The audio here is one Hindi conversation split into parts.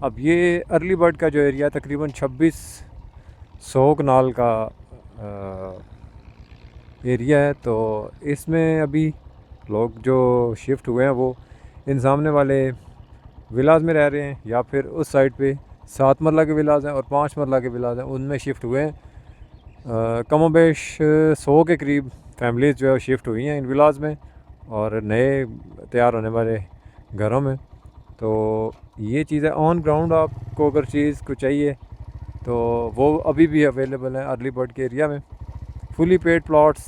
अब ये अर्ली बर्ड का जो एरिया तकरीबन 2600 कनाल का एरिया है। तो इसमें अभी लोग जो शिफ्ट हुए हैं वो इन सामने वाले विलाज में रह रहे हैं, या फिर उस साइड पे 7 मरला के विलाज हैं और 5 मरला के विलाज हैं, उनमें शिफ्ट हुए हैं। कमोबेश 100 के करीब फैमिलीज़ जो है शिफ्ट हुई हैं इन विलाज में और नए तैयार होने वाले घरों में। तो ये चीज़ें ऑन ग्राउंड आपको अगर चीज़ को चाहिए तो वो अभी भी अवेलेबल है अर्ली बर्ड के एरिया में। फुली पेड प्लॉट्स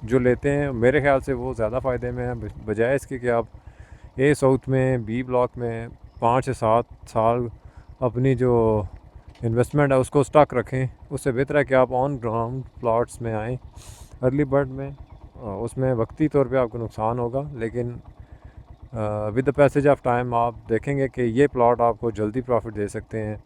जो लेते हैं मेरे ख्याल से वो ज़्यादा फ़ायदे में है, बजाय इसके कि आप ए साउथ में बी ब्लॉक में 5 से 7 साल अपनी जो इन्वेस्टमेंट है उसको स्टॉक रखें। उससे बेहतर है कि आप ऑन ग्राउंड प्लॉट्स में आएँ अर्ली बर्ड में। उसमें वक्ती तौर पे आपको नुकसान होगा, लेकिन with the passage of time आप देखेंगे कि ये प्लॉट आपको जल्दी प्रॉफिट दे सकते हैं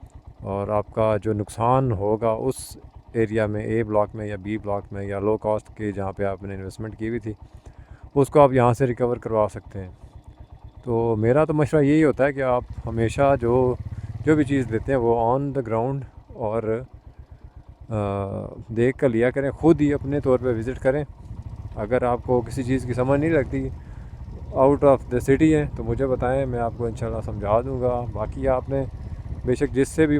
और आपका जो नुकसान होगा उस एरिया में ए ब्लॉक में या बी ब्लॉक में या लो कॉस्ट के जहाँ पे आपने इन्वेस्टमेंट की हुई थी उसको आप यहाँ से रिकवर करवा सकते हैं। तो मेरा तो मशवरा यही होता है कि आप हमेशा जो जो भी चीज़ लेते हैं वो ऑन द ग्राउंड और देख कर लिया करें, ख़ुद ही अपने तौर पे विज़िट करें। अगर आपको किसी चीज़ की समझ नहीं लगती, आउट ऑफ द सिटी है, तो मुझे बताएं, मैं आपको इंशाल्लाह समझा दूंगा। बाकी आपने बेशक जिससे भी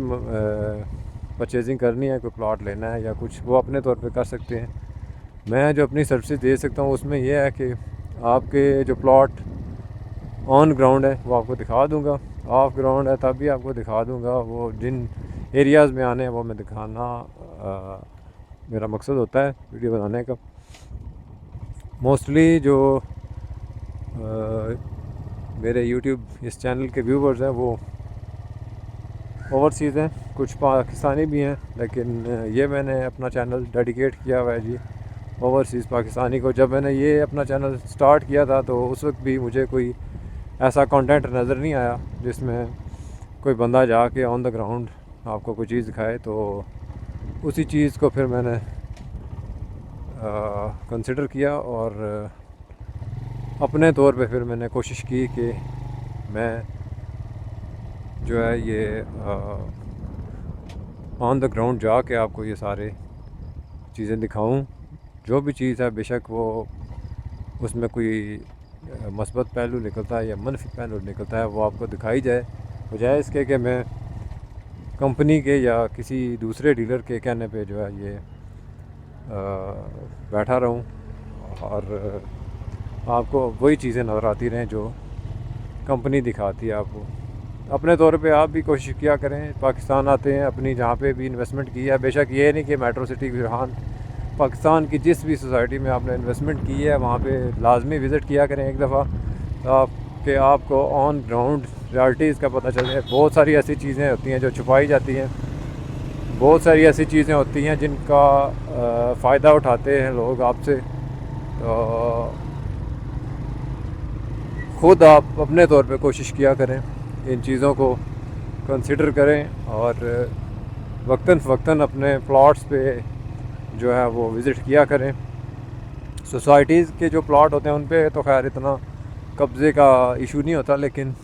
परचेजिंग करनी है, कोई प्लॉट लेना है या कुछ, वो अपने तौर पे कर सकते हैं। मैं जो अपनी सर्विस दे सकता हूँ उसमें यह है कि आपके जो प्लॉट ऑन ग्राउंड है वो आपको दिखा दूंगा, ऑफ ग्राउंड है तब भी आपको दिखा दूंगा। वो जिन एरियाज़ में आने हैं वो मैं दिखाना मेरा मकसद होता है वीडियो बनाने का। मोस्टली जो मेरे यूट्यूब इस चैनल के व्यूवर्स हैं वो ओवरसीज़ हैं, कुछ पाकिस्तानी भी हैं, लेकिन ये मैंने अपना चैनल डेडिकेट किया हुआ है जी ओवरसीज़ पाकिस्तानी को। जब मैंने ये अपना चैनल स्टार्ट किया था तो उस वक्त भी मुझे कोई ऐसा कंटेंट नज़र नहीं आया जिसमें कोई बंदा जाके ऑन द ग्राउंड आपको कोई चीज़ दिखाए। तो उसी चीज़ को फिर मैंने कंसिडर किया और अपने तौर पे फिर मैंने कोशिश की कि मैं जो है ये ऑन द ग्राउंड जाके आपको ये सारे चीज़ें दिखाऊं। जो भी चीज़ है बेशक वो उसमें कोई मस्बत पहलू निकलता है या मनफी पहलू निकलता है वो आपको दिखाई जाए, बजाय इसके कि मैं कंपनी के या किसी दूसरे डीलर के कहने पे जो है ये बैठा रहूं और आपको वही चीज़ें नज़र आती रहें जो कंपनी दिखाती है आपको। अपने तौर पे आप भी कोशिश किया करें, पाकिस्तान आते हैं अपनी जहाँ पे भी इन्वेस्टमेंट की है, बेशक ये नहीं कि मेट्रो सिटी जहाँ पाकिस्तान की जिस भी सोसाइटी में आपने इन्वेस्टमेंट की है वहाँ पे लाजमी विज़िट किया करें एक दफ़ा, कि आपको ऑन ग्राउंड रियलिटीज़ का पता चले। बहुत सारी ऐसी चीज़ें होती हैं जो छुपाई जाती हैं, बहुत सारी ऐसी चीज़ें होती हैं जिनका फ़ायदा उठाते हैं लोग आपसे। तो ख़ुद आप अपने तौर पे कोशिश किया करें, इन चीज़ों को कंसिडर करें और वक्तन फ़वक्तन अपने प्लॉट्स पे जो है वो विज़िट किया करें। सोसाइटीज़ के जो प्लॉट होते हैं उन पे तो खैर इतना कब्ज़े का इशू नहीं होता, लेकिन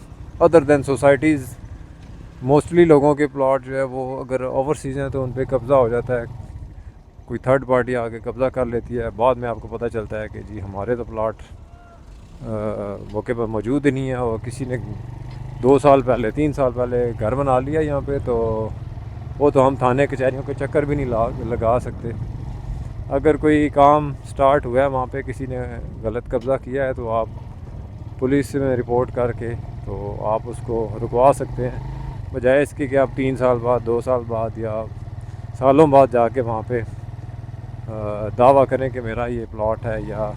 अदर दैन सोसाइटीज़ मोस्टली लोगों के प्लॉट जो है वो अगर ओवरसीज़ हैं तो उन पे कब्ज़ा हो जाता है, कोई थर्ड पार्टी आके कब्ज़ा कर लेती है। बाद में आपको पता चलता है कि जी हमारे तो प्लॉट मौके पर मौजूद ही नहीं है और किसी ने 2 साल पहले 3 साल पहले घर बना लिया यहाँ पे, तो वो तो हम थाने कचहरियों के चक्कर भी नहीं लगा सकते। अगर कोई काम स्टार्ट हुआ है वहाँ पे किसी ने गलत कब्ज़ा किया है तो आप पुलिस में रिपोर्ट करके तो आप उसको रुकवा सकते हैं, बजाय इसके कि आप 3 साल बाद 2 साल बाद या सालों बाद जाके वहाँ पे दावा करें कि मेरा ये प्लॉट है या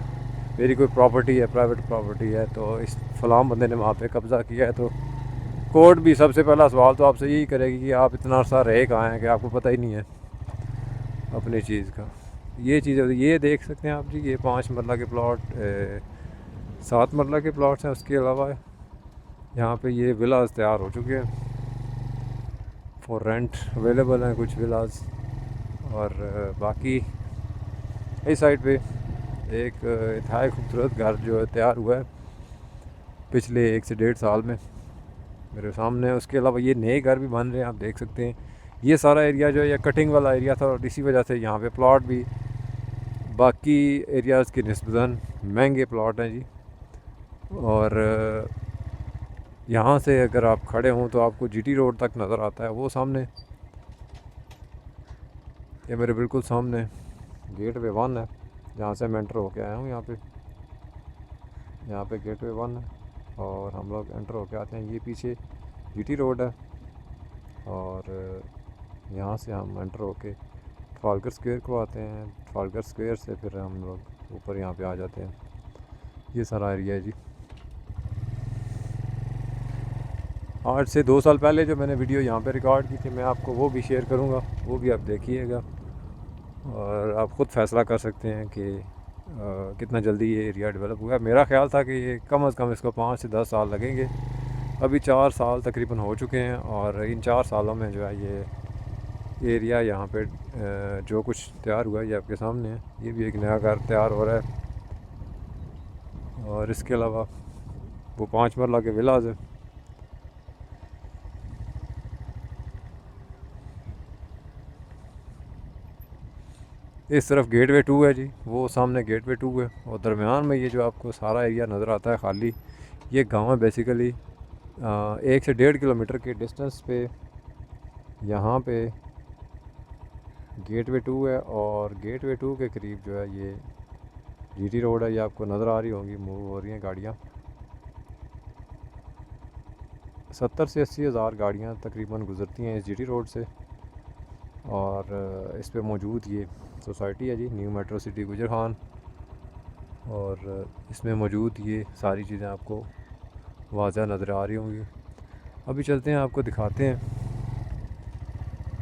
मेरी कोई प्रॉपर्टी है, प्राइवेट प्रॉपर्टी है, तो इस फलां बंदे ने वहाँ पे कब्ज़ा किया है। तो कोर्ट भी सबसे पहला सवाल तो आपसे यही करेगी कि आप इतना अर्सा रहे कहाँ हैं कि आपको पता ही नहीं है अपनी चीज़ का। ये चीज़ ये देख सकते हैं आप जी, ये 5 मरला के प्लॉट 7 मरला के प्लॉट्स हैं। उसके अलावा यहाँ पे ये विलास तैयार हो चुके हैं, फॉर रेंट अवेलेबल हैं कुछ विलास। और बाकी इस साइड पे एक इंतहाई खूबसूरत घर जो है तैयार हुआ है पिछले 1 से 1.5 साल में। मेरे सामने। उसके अलावा ये नए घर भी बन रहे हैं, आप देख सकते हैं। ये सारा एरिया जो है ये कटिंग वाला एरिया था, और इसी वजह से यहाँ पे प्लॉट भी बाकी एरियाज़ की निस्बतन महंगे प्लॉट हैं जी। और यहाँ से अगर आप खड़े हों तो आपको जीटी रोड तक नज़र आता है, वो सामने। ये मेरे बिल्कुल सामने गेट वे 1 है, जहाँ से मैं एंटर होके आया हूँ। यहाँ पे गेट वे 1 है, और हम लोग एंटर होके आते हैं। ये पीछे जीटी रोड है, और यहाँ से हम एंटर होके ट्राफालगर स्क्वायर को आते हैं। ट्राफालगर स्क्वायर से फिर हम लोग ऊपर यहाँ पे आ जाते हैं। ये सारा एरिया है जी। आज से 2 साल पहले जो मैंने वीडियो यहाँ पे रिकॉर्ड की थी, मैं आपको वो भी शेयर करूँगा, वो भी आप देखिएगा, और आप ख़ुद फ़ैसला कर सकते हैं कि कितना जल्दी ये एरिया डेवलप हुआ है। मेरा ख्याल था कि ये कम अज़ कम इसको 5 से 10 साल लगेंगे। अभी 4 साल तकरीबन हो चुके हैं, और इन 4 सालों में जो है ये एरिया यहाँ पे जो कुछ तैयार हुआ है ये आपके सामने है। ये भी एक नया घर तैयार हो रहा है, और इसके अलावा वो 5 मरला के विलाज है। इस तरफ गेटवे 2 है जी, वो सामने गेटवे 2 है, और दरमियान में ये जो आपको सारा एरिया नज़र आता है खाली, ये गांव है बेसिकली। 1 से 1.5 किलोमीटर के डिस्टेंस पे यहाँ पे गेटवे 2 है, और गेटवे 2 के करीब जो है ये जीटी रोड है। ये आपको नज़र आ रही होंगी, मूव हो रही हैं गाड़ियाँ। 70 से 80 हज़ार गाड़ियाँ तकरीबन गुज़रती हैं इस जीटी रोड से। और इस पे मौजूद ये सोसाइटी है जी, न्यू मेट्रो सिटी गुजर खान, और इसमें मौजूद ये सारी चीज़ें आपको वाज़ह नज़र आ रही होंगी। अभी चलते हैं, आपको दिखाते हैं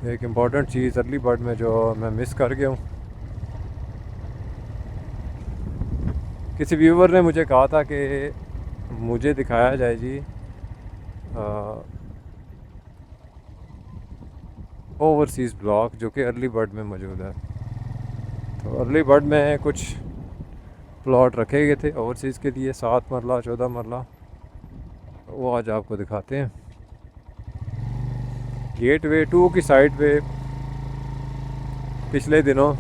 एक इम्पॉर्टेंट चीज़ अर्ली बर्ड में जो मैं मिस कर गया हूँ। किसी व्यूवर ने मुझे कहा था कि मुझे दिखाया जाए जी ओवरसीज़ ब्लॉक जो कि अर्ली बर्ड में मौजूद है। तो अर्ली बर्ड में कुछ प्लॉट रखे गए थे ओवरसीज़ के लिए, 7 मरला 14 मरला, वो आज आपको दिखाते हैं। गेटवे 2 की साइड पे पिछले दिनों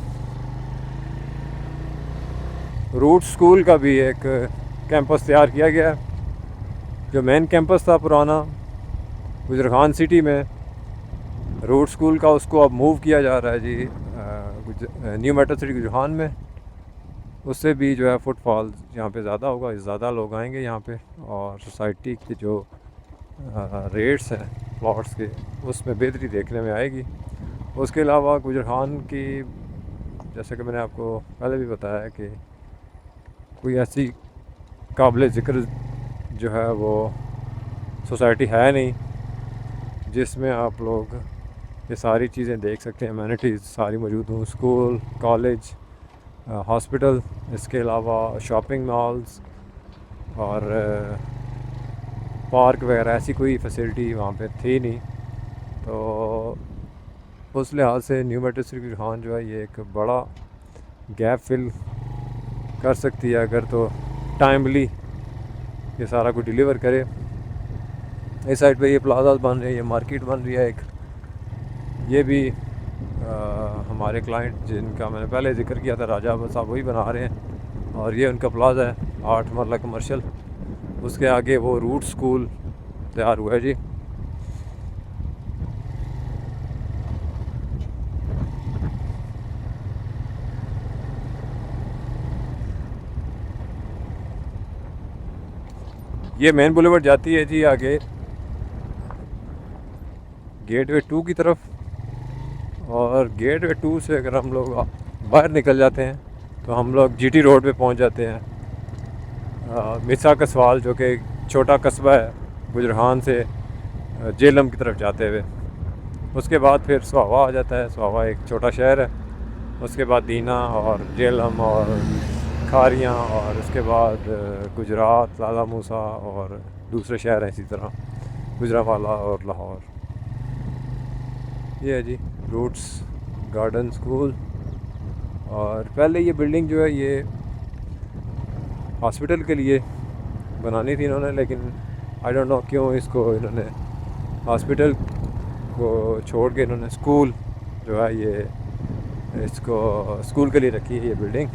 रूट स्कूल का भी एक कैंपस तैयार किया गया। जो मेन कैंपस था पुराना गुजर खान सिटी में रूट स्कूल का, उसको अब मूव किया जा रहा है जी न्यू मेट्रो सिटी गुजर खान में। उससे भी जो है फुटफॉल यहाँ पे ज़्यादा होगा, ज़्यादा लोग आएंगे यहाँ पे, और सोसाइटी के जो रेट्स हैं प्लॉट्स के, उसमें बेहतरी देखने में आएगी। उसके अलावा गुजर खान की, जैसे कि मैंने आपको पहले भी बताया कि कोई ऐसी काबिल ज़िक्र जो है वो सोसाइटी है नहीं जिसमें आप लोग ये सारी चीज़ें देख सकते हैं। अमेनिटीज़ सारी मौजूद हों, स्कूल, कॉलेज, हॉस्पिटल, इसके अलावा शॉपिंग मॉल्स और पार्क वगैरह, ऐसी कोई फैसिलिटी वहाँ पे थी नहीं। तो उस लिहाज से न्यू मेट्रो सिटी गुजर खान जो है ये एक बड़ा गैप फिल कर सकती है अगर तो टाइमली ये सारा कुछ डिलीवर करे। इस साइड पे ये प्लाजा बन रहे हैं, ये मार्केट बन रही है एक। ये भी हमारे क्लाइंट जिनका मैंने पहले जिक्र किया था, राजा साहब, वही बना रहे हैं। और ये उनका प्लाजा है 8 मरला कमर्शियल। उसके आगे वो रूट स्कूल तैयार हुआ है जी। ये मेन बुलेवार्ड जाती है जी आगे गेटवे 2 की तरफ, और गेटवे 2 से अगर हम लोग बाहर निकल जाते हैं तो हम लोग जीटी रोड पे पहुंच जाते हैं। मिसा कसवाल जो कि छोटा कस्बा है गुजर खान से जेलम की तरफ जाते हुए। उसके बाद फिर सुहावा आ जाता है। सुहावा एक छोटा शहर है। उसके बाद दीना और जेलम और खारियाँ, और उसके बाद गुजरात, लाला मूसा और दूसरे शहर हैं इसी तरह, गुजरावाला और लाहौर। ये है जी रूट्स गार्डन स्कूल। और पहले ये बिल्डिंग जो है ये हॉस्पिटल के लिए बनानी थी इन्होंने, लेकिन आई डोंट नो क्यों इसको इन्होंने हॉस्पिटल को छोड़ के इन्होंने स्कूल जो है ये इसको स्कूल के लिए रखी है ये बिल्डिंग।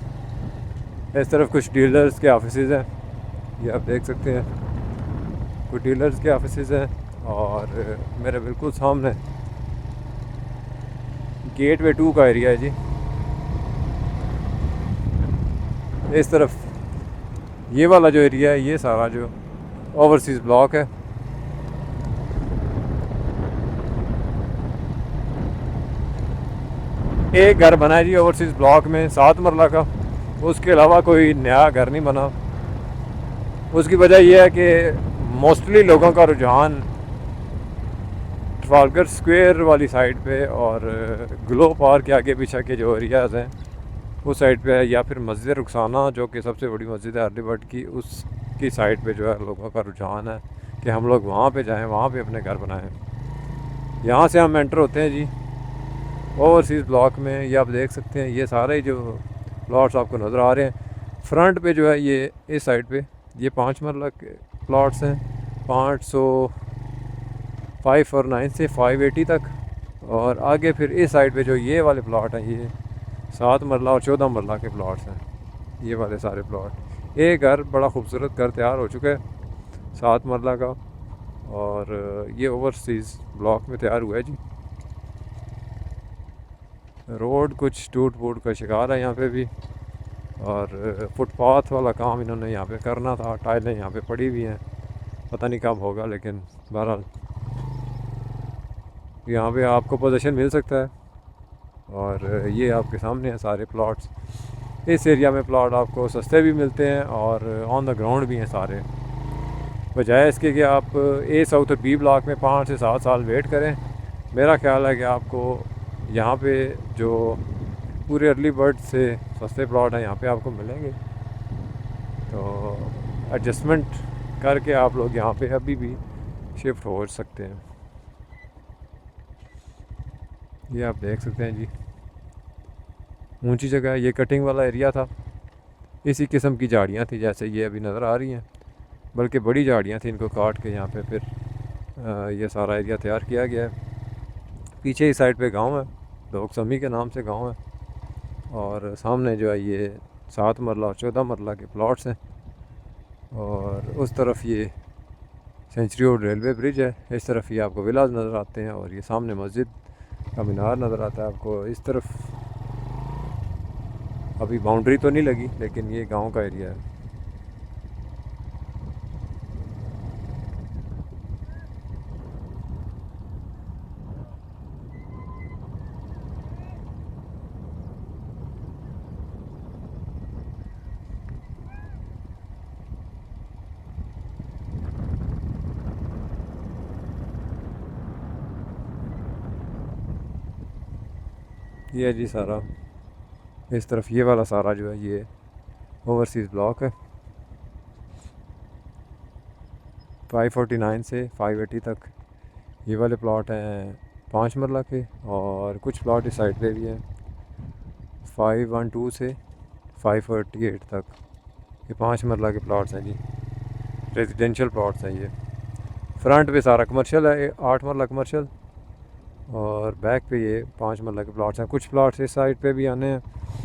इस तरफ कुछ डीलर्स के ऑफिसेज हैं, ये आप देख सकते हैं, कुछ डीलर्स के ऑफिसेज हैं। और मेरे बिल्कुल सामने गेटवे 2 का एरिया है जी। इस तरफ ये वाला जो एरिया है ये सारा जो ओवरसीज़ ब्लॉक है। एक घर बना है जी ओवरसीज़ ब्लॉक में 7 मरला का, उसके अलावा कोई नया घर नहीं बना। उसकी वजह यह है कि मोस्टली लोगों का रुझान ट्रफालगर स्क्वायर वाली साइड पे और ग्लो पार्क के आगे पीछे के जो एरियाज़ हैं उस साइड पे है, या फिर मस्जिद रुखसाना जो कि सबसे बड़ी मस्जिद है अर्ली बर्ड की, उसकी साइड पे जो है लोगों का रुझान है कि हम लोग वहाँ पे जाएं, वहाँ पे अपने घर बनाएं। यहाँ से हम एंटर होते हैं जी ओवरसीज़ ब्लॉक में। ये आप देख सकते हैं ये सारे जो प्लॉट्स आपको नज़र आ रहे हैं फ्रंट पे जो है ये इस साइड पे ये 5 मरला के प्लॉट्स हैं, 509 से 580 तक। और आगे फिर इस साइड पे जो ये वाले प्लॉट हैं ये 7 मरला और 14 मरला के प्लॉट्स हैं, ये वाले सारे प्लॉट। एक घर बड़ा खूबसूरत घर तैयार हो चुका है 7 मरला का, और ये ओवरसीज़ ब्लॉक में तैयार हुआ है जी। रोड कुछ टूट फूट का शिकार है यहाँ पे भी, और फुटपाथ वाला काम इन्होंने यहाँ पे करना था। टाइलें यहाँ पे पड़ी हुई हैं, पता नहीं कब होगा, लेकिन बहरहाल यहाँ पे आपको पोजीशन मिल सकता है। और ये आपके सामने हैं सारे प्लॉट्स। इस एरिया में प्लॉट आपको सस्ते भी मिलते हैं और ऑन द ग्राउंड भी हैं सारे, बजाय इसके कि आप ए साउथ और बी ब्लॉक में 5 से 7 साल वेट करें। मेरा ख्याल है कि आपको यहाँ पे जो पूरे अर्ली बर्ड से सस्ते प्लॉट हैं यहाँ पे आपको मिलेंगे। तो एडजस्टमेंट करके आप लोग यहाँ पे अभी भी शिफ्ट हो सकते हैं। ये आप देख सकते हैं जी ऊंची जगह, ये कटिंग वाला एरिया था। इसी किस्म की झाड़ियाँ थी जैसे ये अभी नज़र आ रही हैं, बल्कि बड़ी झाड़ियाँ थी, इनको काट के यहाँ पे फिर ये सारा एरिया तैयार किया गया है। पीछे ही साइड पे गांव है, लोकसमी के नाम से गांव है, और सामने जो है ये 7 मरला और 14 मरला के प्लॉट्स हैं। और उस तरफ ये सेंचुरी रोड रेलवे ब्रिज है, इस तरफ ये आपको विलाज नज़र आते हैं, और ये सामने मस्जिद का मीनार नज़र आता है आपको। इस तरफ अभी बाउंड्री तो नहीं लगी, लेकिन ये गांव का एरिया है। ये है जी सारा, इस तरफ ये वाला सारा जो है ये ओवरसीज़ ब्लॉक है। 549 से 580 तक ये वाले प्लॉट हैं 5 मरला के, और कुछ प्लॉट इस साइड पे भी हैं 512 से 548 तक। ये 5 मरला के प्लॉट्स हैं जी, रेजिडेंशियल प्लॉट्स हैं ये। फ्रंट पे सारा कमर्शियल है, 8 मरला कमर्शियल, और बैक पे ये 5 मरला के प्लॉट्स हैं। कुछ प्लॉट्स इस साइड पे भी आने हैं